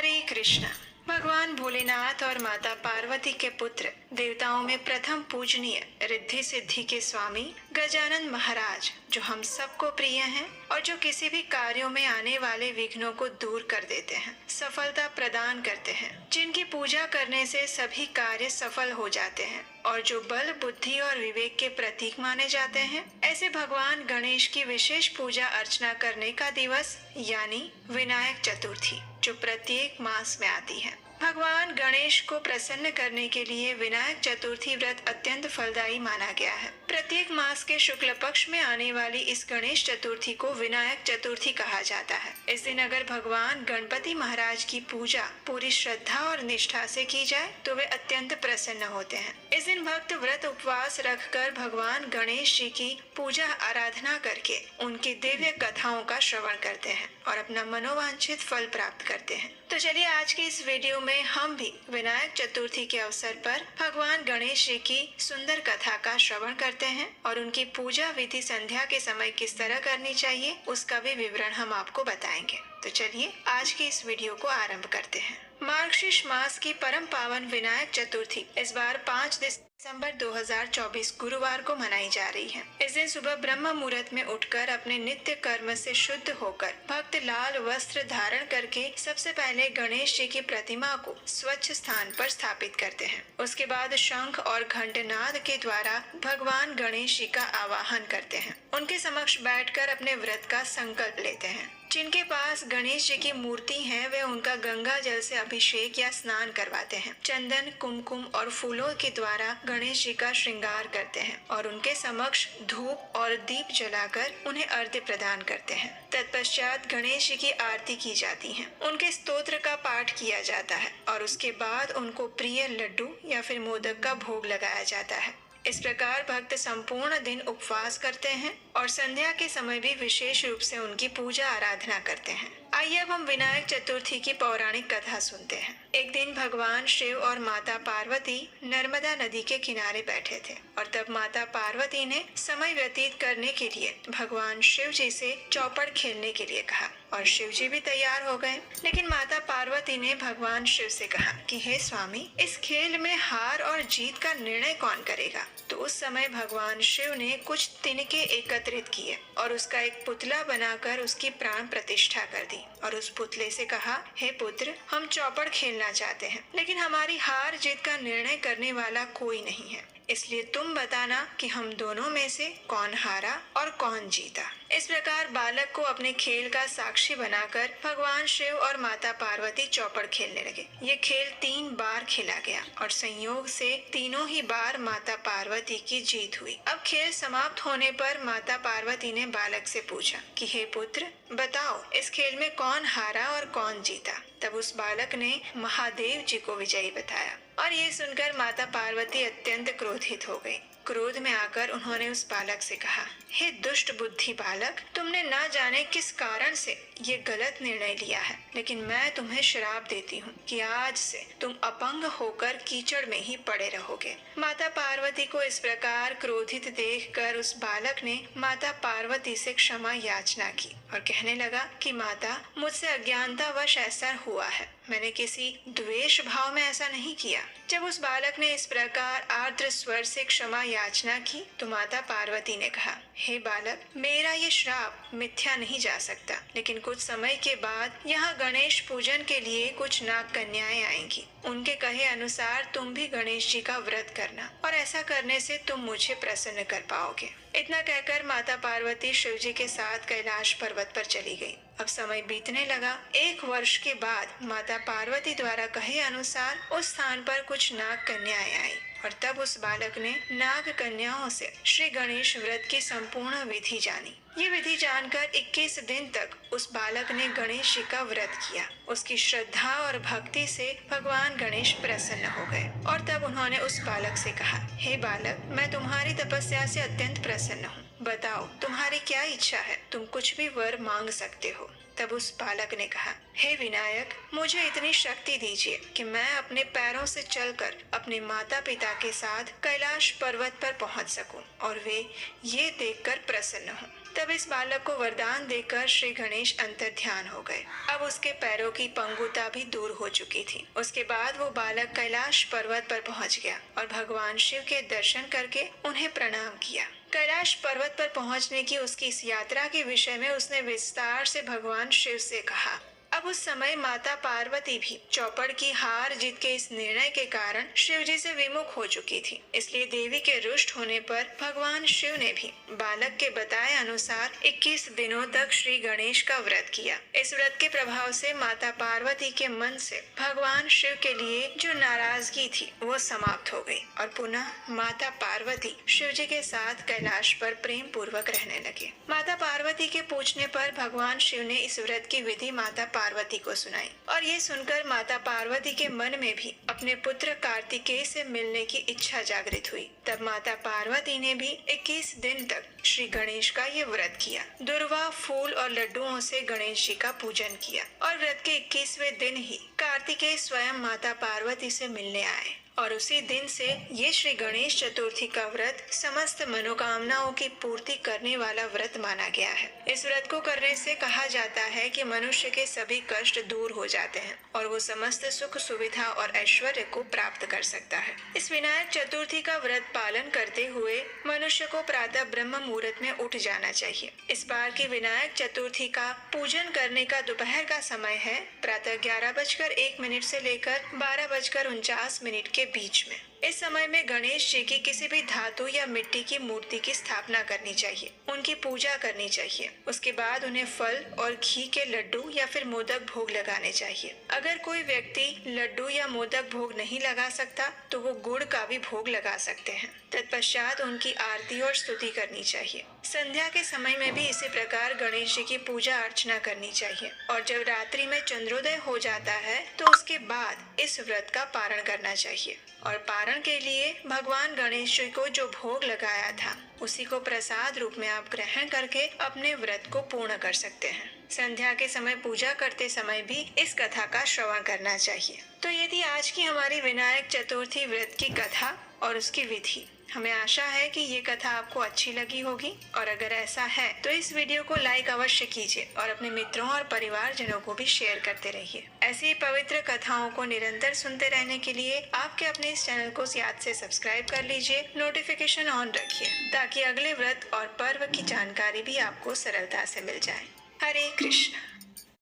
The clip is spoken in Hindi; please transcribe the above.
हरे कृष्णा। भगवान भोलेनाथ और माता पार्वती के पुत्र, देवताओं में प्रथम पूजनीय, रिद्धि सिद्धि के स्वामी गजानन महाराज, जो हम सबको प्रिय हैं और जो किसी भी कार्यों में आने वाले विघ्नों को दूर कर देते हैं, सफलता प्रदान करते हैं, जिनकी पूजा करने से सभी कार्य सफल हो जाते हैं और जो बल, बुद्धि और विवेक के प्रतीक माने जाते हैं, ऐसे भगवान गणेश की विशेष पूजा अर्चना करने का दिवस यानी विनायक चतुर्थी, जो प्रत्येक मास में आती है। भगवान गणेश को प्रसन्न करने के लिए विनायक चतुर्थी व्रत अत्यंत फलदायी माना गया है। प्रत्येक मास के शुक्ल पक्ष में आने वाली इस गणेश चतुर्थी को विनायक चतुर्थी कहा जाता है। इस दिन अगर भगवान गणपति महाराज की पूजा पूरी श्रद्धा और निष्ठा से की जाए तो वे अत्यंत प्रसन्न होते हैं। इस दिन भक्त व्रत उपवास रखकर भगवान गणेश जी की पूजा आराधना करके उनकी दिव्य कथाओं का श्रवण करते हैं और अपना मनोवांछित फल प्राप्त करते हैं। तो चलिए आज की इस वीडियो में हम भी विनायक चतुर्थी के अवसर पर भगवान गणेश जी की सुंदर कथा का श्रवण करते हैं और उनकी पूजा विधि संध्या के समय किस तरह करनी चाहिए उसका भी विवरण हम आपको बताएंगे। तो चलिए आज की इस वीडियो को आरंभ करते हैं। मार्गशीर्ष मास की परम पावन विनायक चतुर्थी इस बार 5 दिसंबर 2024 गुरुवार को मनाई जा रही है। इस दिन सुबह ब्रह्म मुहूर्त में उठकर अपने नित्य कर्म से शुद्ध होकर भक्त लाल वस्त्र धारण करके सबसे पहले गणेश जी की प्रतिमा को स्वच्छ स्थान पर स्थापित करते हैं। उसके बाद शंख और घंटनाद के द्वारा भगवान गणेश जी का आवाहन करते हैं। उनके समक्ष बैठकर अपने व्रत का संकल्प लेते हैं। जिनके पास गणेश जी की मूर्ति है वे उनका गंगा जल से अभिषेक या स्नान करवाते हैं। चंदन, कुमकुम और फूलों के द्वारा गणेश जी का श्रृंगार करते हैं और उनके समक्ष धूप और दीप जलाकर उन्हें अर्घ्य प्रदान करते हैं। तत्पश्चात गणेश जी की आरती की जाती है, उनके स्तोत्र का पाठ किया जाता है और उसके बाद उनको प्रिय लड्डू या फिर मोदक का भोग लगाया जाता है। इस प्रकार भक्त संपूर्ण दिन उपवास करते हैं और संध्या के समय भी विशेष रूप से उनकी पूजा आराधना करते हैं। आइए अब हम विनायक चतुर्थी की पौराणिक कथा सुनते हैं। एक दिन भगवान शिव और माता पार्वती नर्मदा नदी के किनारे बैठे थे और तब माता पार्वती ने समय व्यतीत करने के लिए भगवान शिव जी से चौपड़ खेलने के लिए कहा और शिव जी भी तैयार हो गए। लेकिन माता पार्वती ने भगवान शिव से कहा कि हे स्वामी, इस खेल में हार और जीत का निर्णय कौन करेगा? तो उस समय भगवान शिव ने कुछ तिनके एकत्रित किए और उसका एक पुतला बनाकर उसकी प्राण प्रतिष्ठा कर दी और उस पुतले से कहा, हे पुत्र, हम चौपड़ खेलना चाहते हैं, लेकिन हमारी हार जीत का निर्णय करने वाला कोई नहीं है, इसलिए तुम बताना कि हम दोनों में से कौन हारा और कौन जीता। इस प्रकार बालक को अपने खेल का साक्षी बनाकर भगवान शिव और माता पार्वती चौपड़ खेलने लगे। ये खेल 3 बार खेला गया और संयोग से तीनों ही बार माता पार्वती की जीत हुई। अब खेल समाप्त होने पर माता पार्वती ने बालक से पूछा कि हे पुत्र, बताओ इस खेल में कौन हारा और कौन जीता? तब उस बालक ने महादेव जी को विजयी बताया और ये सुनकर माता पार्वती अत्यंत क्रोधित हो गई। क्रोध में आकर उन्होंने उस बालक से कहा, हे दुष्ट बुद्धि बालक, तुमने ना जाने किस कारण से ये गलत निर्णय लिया है, लेकिन मैं तुम्हें श्राप देती हूँ कि आज से तुम अपंग होकर कीचड़ में ही पड़े रहोगे। माता पार्वती को इस प्रकार क्रोधित देखकर उस बालक ने माता पार्वती से क्षमा याचना की और कहने लगा कि माता, मुझसे अज्ञानतावश ऐसा हुआ है, मैंने किसी द्वेष भाव में ऐसा नहीं किया। जब उस बालक ने इस प्रकार आर्द्र स्वर से क्षमा याचना की तो माता पार्वती ने कहा, हे बालक, मेरा ये श्राप मिथ्या नहीं जा सकता, लेकिन कुछ समय के बाद यहाँ गणेश पूजन के लिए कुछ नाग कन्याएं आएंगी। उनके कहे अनुसार तुम भी गणेश जी का व्रत करना और ऐसा करने से तुम मुझे प्रसन्न कर पाओगे। इतना कहकर माता पार्वती शिव जी के साथ कैलाश पर्वत पर चली गई। अब समय बीतने लगा। 1 वर्ष के बाद माता पार्वती द्वारा कहे अनुसार उस स्थान पर कुछ नाग कन्याएं आई और तब उस बालक ने नाग कन्याओं से श्री गणेश व्रत की संपूर्ण विधि जानी। ये विधि जानकर 21 दिन तक उस बालक ने गणेश जी का व्रत किया। उसकी श्रद्धा और भक्ति से भगवान गणेश प्रसन्न हो गए और तब उन्होंने उस बालक से कहा, हे बालक, मैं तुम्हारी तपस्या से अत्यंत प्रसन्न हूँ, बताओ तुम्हारी क्या इच्छा है, तुम कुछ भी वर मांग सकते हो। तब उस बालक ने कहा, हे विनायक, मुझे इतनी शक्ति दीजिए कि मैं अपने पैरों से चलकर अपने माता पिता के साथ कैलाश पर्वत पर पहुंच सकूं और वे ये देखकर प्रसन्न हों। तब इस बालक को वरदान देकर श्री गणेश अंतर्ध्यान हो गए। अब उसके पैरों की पंगुता भी दूर हो चुकी थी। उसके बाद वो बालक कैलाश पर्वत पर पहुंच गया और भगवान शिव के दर्शन करके उन्हें प्रणाम किया। कैलाश पर्वत पर पहुंचने की उसकी इस यात्रा के विषय में उसने विस्तार से भगवान शिव से कहा। अब उस समय माता पार्वती भी चौपड़ की हार जीत के इस निर्णय के कारण शिव जी से विमुख हो चुकी थी। इसलिए देवी के रुष्ट होने पर भगवान शिव ने भी बालक के बताए अनुसार 21 दिनों तक श्री गणेश का व्रत किया। इस व्रत के प्रभाव से माता पार्वती के मन से भगवान शिव के लिए जो नाराजगी थी वो समाप्त हो गई और पुनः माता पार्वती शिव जी के साथ कैलाश पर प्रेम पूर्वक रहने लगे। माता पार्वती के पूछने पर भगवान शिव ने इस व्रत की विधि माता पार्वती को सुनाई और ये सुनकर माता पार्वती के मन में भी अपने पुत्र कार्तिकेय से मिलने की इच्छा जागृत हुई। तब माता पार्वती ने भी 21 दिन तक श्री गणेश का ये व्रत किया। दुर्वा, फूल और लड्डुओं से गणेश जी का पूजन किया और व्रत के 21वें दिन ही कार्तिकेय स्वयं माता पार्वती से मिलने आए और उसी दिन से ये श्री गणेश चतुर्थी का व्रत समस्त मनोकामनाओं की पूर्ति करने वाला व्रत माना गया है। इस व्रत को करने से कहा जाता है कि मनुष्य के सभी कष्ट दूर हो जाते हैं और वो समस्त सुख, सुविधा और ऐश्वर्य को प्राप्त कर सकता है। इस विनायक चतुर्थी का व्रत पालन करते हुए मनुष्य को प्रातः ब्रह्म मुहूर्त में उठ जाना चाहिए। इस बार की विनायक चतुर्थी का पूजन करने का दोपहर का समय है प्रातः 11:01 से लेकर 12:49 के बीच में। इस समय में गणेश जी की किसी भी धातु या मिट्टी की मूर्ति की स्थापना करनी चाहिए, उनकी पूजा करनी चाहिए। उसके बाद उन्हें फल और घी के लड्डू या फिर मोदक भोग लगाने चाहिए। अगर कोई व्यक्ति लड्डू या मोदक भोग नहीं लगा सकता तो वो गुड़ का भी भोग लगा सकते हैं। तत्पश्चात उनकी आरती और स्तुति करनी चाहिए। संध्या के समय में भी इसी प्रकार गणेश जी की पूजा अर्चना करनी चाहिए और जब रात्रि में चंद्रोदय हो जाता है तो उसके बाद इस व्रत का पारण करना चाहिए और पारण के लिए भगवान गणेश जी को जो भोग लगाया था उसी को प्रसाद रूप में आप ग्रहण करके अपने व्रत को पूर्ण कर सकते हैं। संध्या के समय पूजा करते समय भी इस कथा का श्रवण करना चाहिए। तो ये थी आज की हमारी विनायक चतुर्थी व्रत की कथा और उसकी विधि। हमें आशा है कि ये कथा आपको अच्छी लगी होगी और अगर ऐसा है तो इस वीडियो को लाइक अवश्य कीजिए और अपने मित्रों और परिवारजनों को भी शेयर करते रहिए। ऐसी ही पवित्र कथाओं को निरंतर सुनते रहने के लिए आपके अपने इस चैनल को याद से सब्सक्राइब कर लीजिए, नोटिफिकेशन ऑन रखिए ताकि अगले व्रत और पर्व की जानकारी भी आपको सरलता से मिल जाए। हरे कृष्ण।